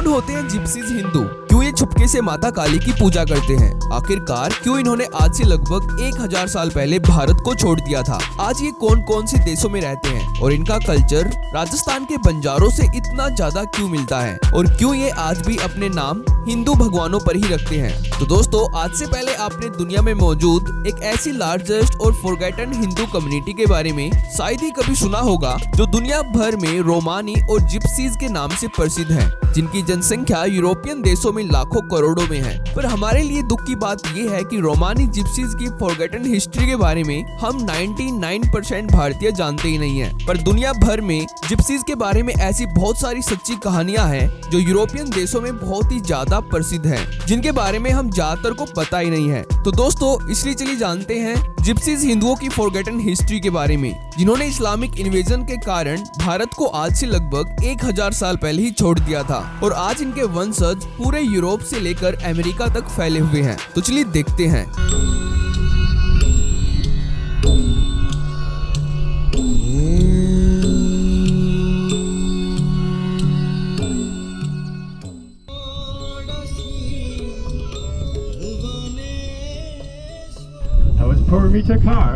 कौन होते हैं जिप्सीज हिंदू? क्यों ये छुपके से माता काली की पूजा करते हैं? आखिरकार क्यों इन्होंने आज से लगभग 1000 साल पहले भारत को छोड़ दिया था? आज ये कौन कौन से देशों में रहते हैं और इनका कल्चर राजस्थान के बंजारों से इतना ज्यादा क्यों मिलता है और क्यों ये आज भी अपने नाम हिंदू भगवानों पर ही रखते हैं? तो दोस्तों, आज से पहले आपने दुनिया में मौजूद एक ऐसी लार्जेस्ट और फॉरगेटन हिंदू कम्युनिटी के बारे में शायद ही कभी सुना होगा जो दुनिया भर में रोमानी और जिप्सीज के नाम से प्रसिद्ध है, जिनकी जनसंख्या यूरोपियन देशों में लाखों करोड़ों में है। पर हमारे लिए दुख की बात यह है कि रोमानी जिप्सीज की फॉरगेटन हिस्ट्री के बारे में हम 99% भारतीय जानते ही नहीं है। पर दुनिया भर में जिप्सीज के बारे में ऐसी बहुत सारी सच्ची कहानियां हैं जो यूरोपियन देशों में बहुत ही ज्यादा प्रसिद्ध हैं, जिनके बारे में हम ज्यादातर को पता ही नहीं है। तो दोस्तों, इसलिए चलिए जानते हैं जिप्सीज हिंदुओं की फॉरगेटन हिस्ट्री के बारे में, जिन्होंने इस्लामिक इन्वेजन के कारण भारत को आज से लगभग 1000 साल पहले ही छोड़ दिया था और आज इनके वंशज पूरे यूरोप से लेकर अमेरिका तक फैले हुए हैं। तो चलिए देखते हैं। Pour me to car,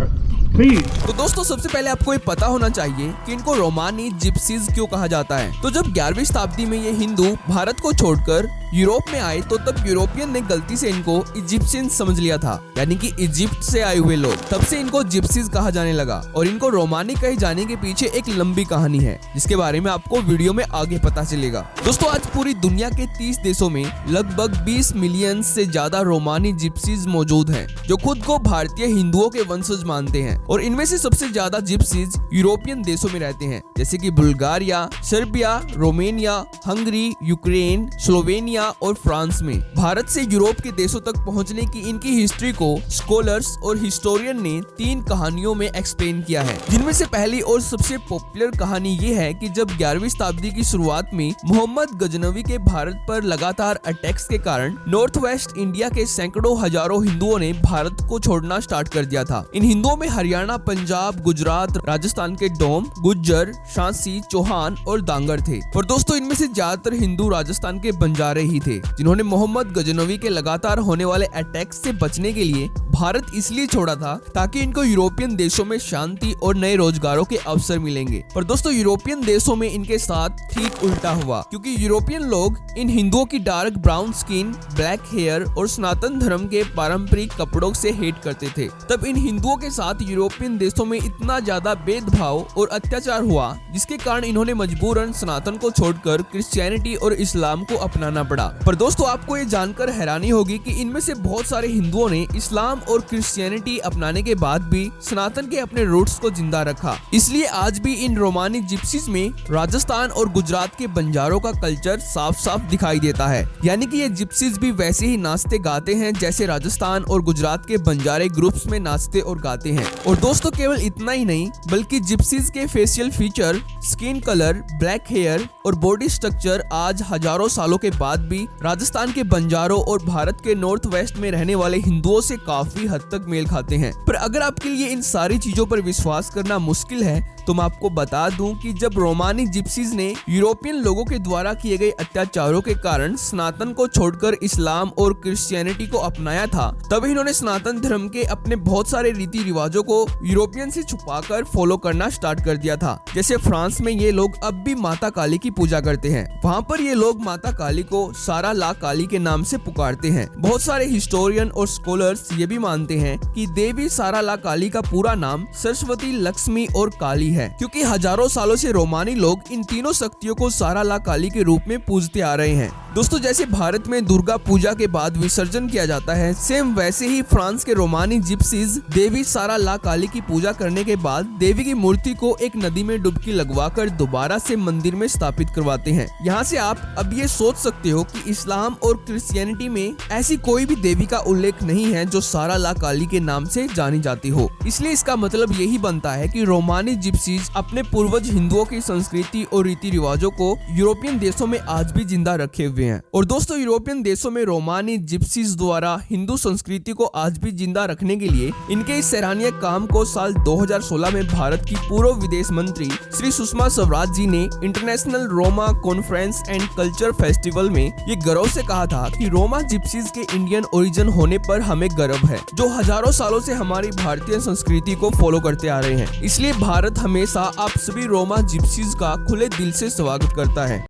please. तो दोस्तों, सबसे पहले आपको ये पता होना चाहिए कि इनको रोमानी जिप्सीज क्यों कहा जाता है। तो जब 11वीं शताब्दी में ये हिंदू भारत को छोड़कर यूरोप में आए तो तब यूरोपियन ने गलती से इनको इजिप्शियन समझ लिया था, यानी कि इजिप्ट से आए हुए लोग। तब से इनको जिप्सीज कहा जाने लगा और इनको रोमानी कहे जाने के पीछे एक लंबी कहानी है, जिसके बारे में आपको वीडियो में आगे पता चलेगा। दोस्तों, आज पूरी दुनिया के 30 देशों में लगभग 20 मिलियन से ज्यादा रोमानी जिप्सीज मौजूद हैं, जो खुद को भारतीय हिंदुओं के वंशज मानते हैं। और इनमें से सबसे ज्यादा जिप्सीज यूरोपियन देशों में रहते हैं, जैसे कि Bulgaria, Serbia, Romania, Hungary, Ukraine, Slovenia और फ्रांस में। भारत से यूरोप के देशों तक पहुंचने की इनकी हिस्ट्री को स्कॉलर्स और हिस्टोरियन ने 3 कहानियों में एक्सप्लेन किया है, जिनमें से पहली और सबसे पॉपुलर कहानी ये है कि जब 11वीं शताब्दी की शुरुआत में मोहम्मद गजनवी के भारत पर लगातार अटैक्स के कारण नॉर्थ वेस्ट इंडिया के सैकड़ों हजारों हिंदुओं ने भारत को छोड़ना स्टार्ट कर दिया था। इन हिंदुओं में हरियाणा, पंजाब, गुजरात, राजस्थान के डोम, गुज्जर, शांसी, चौहान और डांगर थे। और दोस्तों, इनमें से ज्यादातर हिंदू राजस्थान के बंजारे ही थे, जिन्होंने मोहम्मद गजनवी के लगातार होने वाले अटैक्स से बचने के लिए भारत इसलिए छोड़ा था ताकि इनको यूरोपियन देशों में शांति और नए रोजगारों के अवसर मिलेंगे। पर दोस्तों, यूरोपियन देशों में इनके साथ ठीक उल्टा हुआ, क्योंकि यूरोपियन लोग इन हिंदुओं की dark brown skin, black hair और सनातन धर्म के पारंपरिक कपड़ों से हेट करते थे। तब इन हिंदुओं के साथ यूरोपियन देशों में इतना ज्यादा भेदभाव और अत्याचार हुआ, जिसके कारण इन्होंने मजबूरन सनातन को छोड़कर क्रिश्चियनिटी और इस्लाम को अपनाना पड़ा। पर दोस्तों, आपको ये जानकर हैरानी होगी कि इनमें से बहुत सारे हिंदुओं ने इस्लाम और क्रिश्चियनिटी अपनाने के बाद भी सनातन के अपने रूट्स को जिंदा रखा। इसलिए आज भी इन रोमानी जिप्सीज में राजस्थान और गुजरात के बंजारों का कल्चर साफ साफ दिखाई देता है, यानी कि ये जिप्सीज भी वैसे ही नाचते गाते हैं जैसे राजस्थान और गुजरात के बंजारे ग्रुप्स में नाचते और गाते हैं। और दोस्तों, केवल इतना ही नहीं, बल्कि जिप्सीज के facial feature, skin colour, black hair और बॉडी स्ट्रक्चर आज हजारों सालों के बाद भी राजस्थान के बंजारों और भारत के नॉर्थ वेस्ट में रहने वाले हिंदुओं से काफी हद तक मेल खाते हैं। पर अगर आपके लिए इन सारी चीजों पर विश्वास करना मुश्किल है तो मैं आपको बता दूं कि जब रोमानी जिप्सीज ने यूरोपियन लोगों के द्वारा किए गए अत्याचारों के कारण सनातन को छोड़कर इस्लाम और क्रिश्चियनिटी को अपनाया था, तब इन्होंने सनातन धर्म के अपने बहुत सारे रीति रिवाजों को यूरोपियन से छुपाकर फॉलो करना स्टार्ट कर दिया था। जैसे फ्रांस में ये लोग अब भी माता काली की पूजा करते हैं। वहाँ पर ये लोग माता काली को सारा ला काली के नाम से पुकारते हैं। बहुत सारे हिस्टोरियन और स्कॉलर्स ये भी मानते हैं कि देवी सारा ला काली का पूरा नाम सरस्वती, लक्ष्मी और काली है, क्योंकि हजारों सालों से रोमानी लोग इन तीनों शक्तियों को सारा ला काली के रूप में पूजते आ रहे हैं। दोस्तों, जैसे भारत में दुर्गा पूजा के बाद विसर्जन किया जाता है, सेम वैसे ही फ्रांस के रोमानी जिप्सीज देवी सारा ला काली की पूजा करने के बाद देवी की मूर्ति को एक नदी में डुबकी लगवाकर दोबारा से मंदिर में स्थापित करवाते हैं। यहाँ से आप अब ये सोच सकते हो कि इस्लाम और क्रिश्चियनिटी में ऐसी कोई भी देवी का उल्लेख नहीं है जो सारा ला काली के नाम से जानी जाती हो। इसलिए इसका मतलब यही बनता है कि रोमानी जिप्सी जिप्सीज अपने पूर्वज हिंदुओं की संस्कृति और रीति रिवाजों को यूरोपियन देशों में आज भी जिंदा रखे हुए हैं। और दोस्तों, यूरोपियन देशों में रोमानी जिप्सीज द्वारा हिंदू संस्कृति को आज भी जिंदा रखने के लिए इनके इस सराहनीय काम को साल 2016 में भारत की पूर्व विदेश मंत्री श्री सुषमा स्वराज जी ने international Roma conference and culture festival में ये गर्व से कहा था कि रोमा जिप्सीज के इंडियन ओरिजिन होने पर हमें गर्व है, जो हजारों सालों से हमारी भारतीय संस्कृति को फॉलो करते आ रहे हैं। इसलिए भारत हमेशा आप सभी रोमा जिप्सीज का खुले दिल से स्वागत करता है।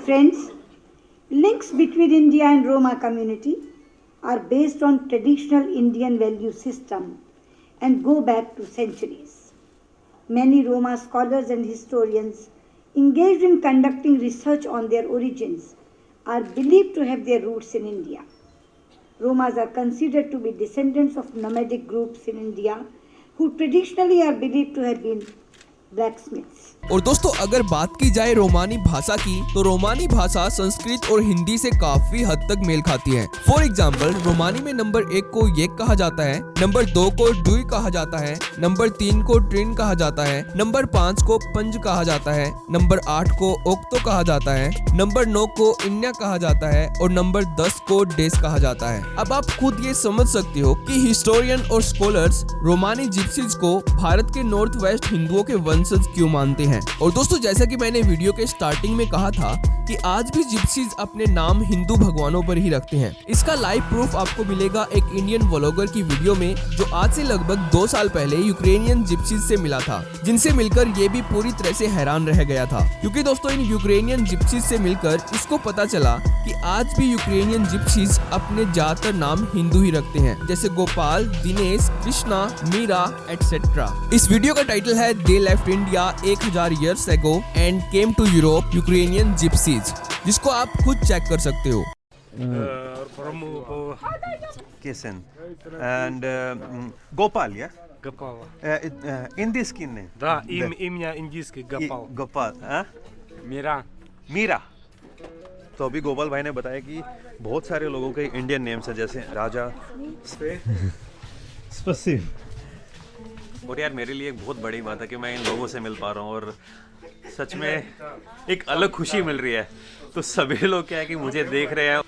Friends, links between India and Roma community are based on traditional Indian value system and go back to centuries. Many Roma scholars and historians engaged in conducting research on their origins are believed to have their roots in India. Romas are considered to be descendants of nomadic groups in India who traditionally are believed to have been blacksmiths. और दोस्तों, अगर बात की जाए रोमानी भाषा की, तो रोमानी भाषा संस्कृत और हिंदी से काफी हद तक मेल खाती है। फॉर एग्जाम्पल, रोमानी में नंबर 1 को येक कहा जाता है, नंबर 2 को डुई कहा जाता है, नंबर 3 को ट्रिन कहा जाता है, नंबर 5 को पंज कहा जाता है, नंबर 8 को ओक्तो कहा जाता है, नंबर 9 को इन्या कहा जाता है और नंबर 10 को डेस कहा जाता है। अब आप खुद ये समझ सकते हो कि हिस्टोरियन और स्कॉलर्स रोमानी जिप्सीज को भारत के नॉर्थ वेस्ट हिंदुओं के वंशज क्यों मानते हैं। और दोस्तों, जैसा कि मैंने वीडियो के स्टार्टिंग में कहा था कि आज भी जिप्सीज अपने नाम हिंदू भगवानों पर ही रखते हैं। इसका लाइव प्रूफ आपको मिलेगा एक इंडियन व्लॉगर की वीडियो में, जो आज से लगभग 2 साल पहले यूक्रेनियन जिप्सीज से मिला था, जिनसे मिलकर ये भी पूरी तरह से हैरान रह गया था। क्योंकि दोस्तों, इन यूक्रेनियन जिप्सीज से मिलकर इसको पता चला कि आज भी यूक्रेनियन जिप्सीज अपने ज्यादातर नाम हिंदू ही रखते हैं, जैसे गोपाल, दिनेश, कृष्णा, मीरा एटसेट्रा। इस वीडियो का टाइटल है they left India 1000 years ago and came to Europe, Ukrainian Gypsies, जिसको आप खुद चेक कर सकते हो। Kisan and Gopal, yeah? Гапал. Индийский name. Да, имя индийский Гапал. Gopal, हाँ? Мира. मीरा। तो अभी गोपाल भाई ने बताया कि बहुत सारे लोगों के इंडियन नेम्स हैं, जैसे राजा, स्पेसिफ। और यार, मेरे लिए एक बहुत बड़ी बात है कि मैं इन लोगों से मिल पा रहा हूँ और सच में एक अलग खुशी मिल रही है। तो सभी लोग क्या है कि मुझे देख रहे हैं।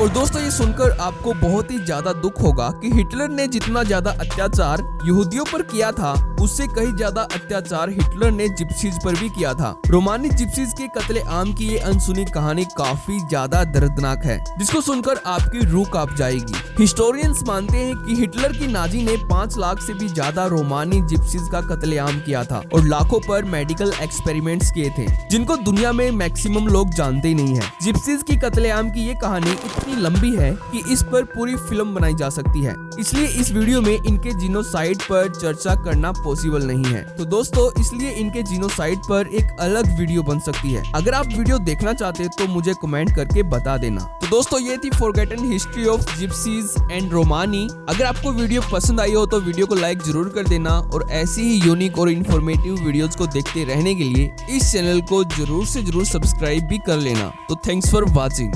और दोस्तों, ये सुनकर आपको बहुत ही ज्यादा दुख होगा कि हिटलर ने जितना ज्यादा अत्याचार यहूदियों पर किया था, उससे कहीं ज्यादा अत्याचार हिटलर ने जिप्सीज पर भी किया था। रोमानी जिप्सीज के कत्ले आम की ये अनसुनी कहानी काफी ज्यादा दर्दनाक है, जिसको सुनकर आपकी रूह कांप जाएगी। हिस्टोरियंस मानते हैं कि हिटलर की नाजी ने 5 लाख से भी ज्यादा रोमानी जिप्सीज का कत्लेआम किया था और लाखों पर मेडिकल एक्सपेरिमेंट्स किए थे, जिनको दुनिया में मैक्सिमम लोग जानते ही नहीं है। जिप्सीज की कत्लेआम की ये कहानी इतनी लंबी है कि इस पर पूरी फिल्म बनाई जा सकती है, इसलिए इस वीडियो में इनके जीनोसाइड पर चर्चा करना पॉसिबल नहीं है। तो दोस्तों, इसलिए इनके जीनोसाइड पर एक अलग वीडियो बन सकती है। अगर आप वीडियो देखना चाहते हैं तो मुझे कमेंट करके बता देना। तो दोस्तों, ये थी forgotten history of Gypsies and Romani. अगर आपको वीडियो पसंद आई हो तो वीडियो को लाइक जरूर कर देना और ऐसी ही यूनिक और इन्फॉर्मेटिव वीडियोस को देखते रहने के लिए इस चैनल को जरूर से जरूर सब्सक्राइब भी कर लेना। तो थैंक्स फॉर वॉचिंग।